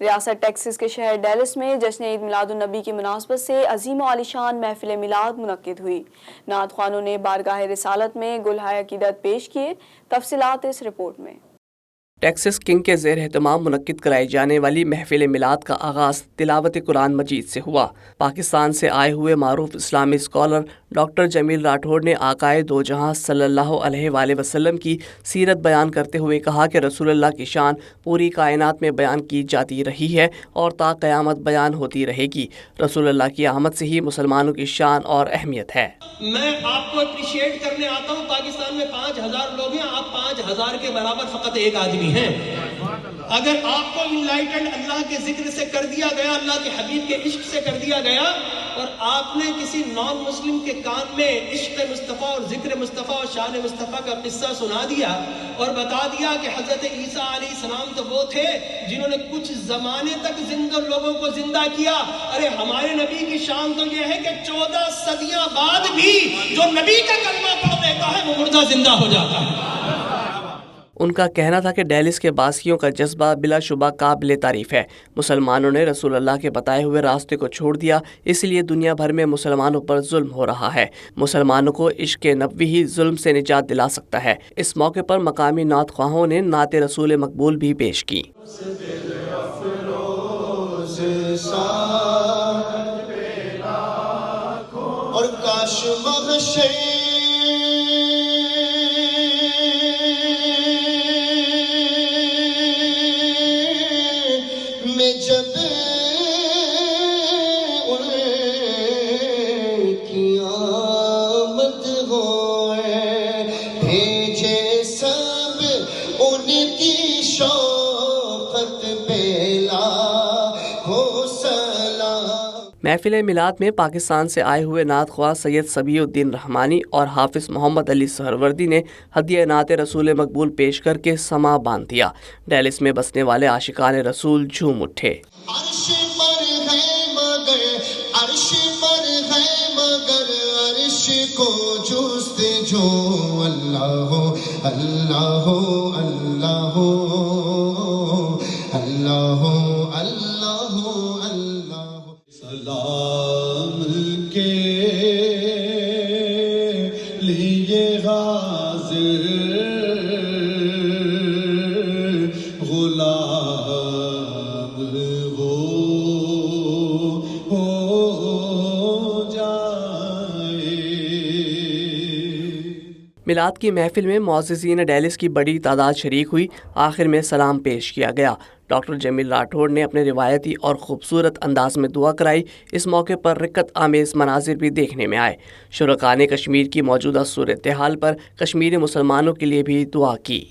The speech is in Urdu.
ریاست ٹیکساس کے شہر ڈیلس میں جشن عید میلاد النبی کی مناسبت سے عظیم و عالیشان محفل میلاد منعقد ہوئی۔ نعت خوانوں نے بارگاہ رسالت میں گلہائے عقیدت پیش کیے۔ تفصیلات اس رپورٹ میں۔ ٹیکساس کنگ کے زیر اہتمام منعقد کرائی جانے والی محفل میلاد کا آغاز تلاوت قرآن مجید سے ہوا۔ پاکستان سے آئے ہوئے معروف اسلامی اسکالر ڈاکٹر جمیل راٹھوڑ نے آقائے دو جہاں صلی اللہ علیہ وآلہ وسلم کی سیرت بیان کرتے ہوئے کہا کہ رسول اللہ کی شان پوری کائنات میں بیان کی جاتی رہی ہے اور تا قیامت بیان ہوتی رہے گی۔ رسول اللہ کی آمد سے ہی مسلمانوں کی شان اور اہمیت ہے۔ میں آپ کو اپریشیٹ کرنے آتا ہوں، پاکستان میں 5000 لوگ ہیں، آپ 5000 کے برابر فقط ایک آدمی ہیں۔ اگر آپ کو انلائٹنڈ اللہ کے ذکر سے کر دیا گیا، اللہ کے حبیب کے عشق سے کر دیا گیا، اور آپ نے کسی نان مسلم کے کان میں عشق مصطفیٰ اور ذکر مصطفیٰ اور شان مصطفیٰ کا قصہ سنا دیا اور بتا دیا کہ حضرت عیسیٰ علیہ السلام تو وہ تھے جنہوں نے کچھ زمانے تک زندہ لوگوں کو زندہ کیا، ارے ہمارے نبی کی شان تو یہ ہے کہ 14 صدیاں بعد بھی جو نبی کا کلمہ پڑھ لیتا ہے وہ مردہ زندہ ہو جاتا ہے۔ ان کا کہنا تھا کہ ڈیلس کے باسیوں کا جذبہ بلا شبہ قابل تعریف ہے۔ مسلمانوں نے رسول اللہ کے بتائے ہوئے راستے کو چھوڑ دیا، اس لیے دنیا بھر میں مسلمانوں پر ظلم ہو رہا ہے۔ مسلمانوں کو عشق نبوی ہی ظلم سے نجات دلا سکتا ہے۔ اس موقع پر مقامی نعت خواہوں نے نعت رسول مقبول بھی پیش کی۔ اور کاش بخشے میں جب ان کی آمد ہوئے، بھیجے سب ان کی شوقت بیلا ہو سلام۔ محفل میلاد میں پاکستان سے آئے ہوئے نعت خواہ سید سبیع الدین رحمانی اور حافظ محمد علی سہروردی نے ہدیہ نعت رسول مقبول پیش کر کے سما باندھ دیا۔ ڈیلس میں بسنے والے عاشقان رسول جھوم اٹھے۔ عرش پر ہے مگر عرش پر ہے مگر عرش کو جستجو اللہ اللہ اللہ اللہ اللہ اللہ۔ سلام کے لیے حاضر غلام میلاد کی محفل میں معززین ڈیلس کی بڑی تعداد شریک ہوئی۔ آخر میں سلام پیش کیا گیا۔ ڈاکٹر جمیل راٹھوڑ نے اپنے روایتی اور خوبصورت انداز میں دعا کرائی۔ اس موقع پر رکت آمیز مناظر بھی دیکھنے میں آئے۔ شرکاء نے کشمیر کی موجودہ صورتحال پر کشمیری مسلمانوں کے لیے بھی دعا کی۔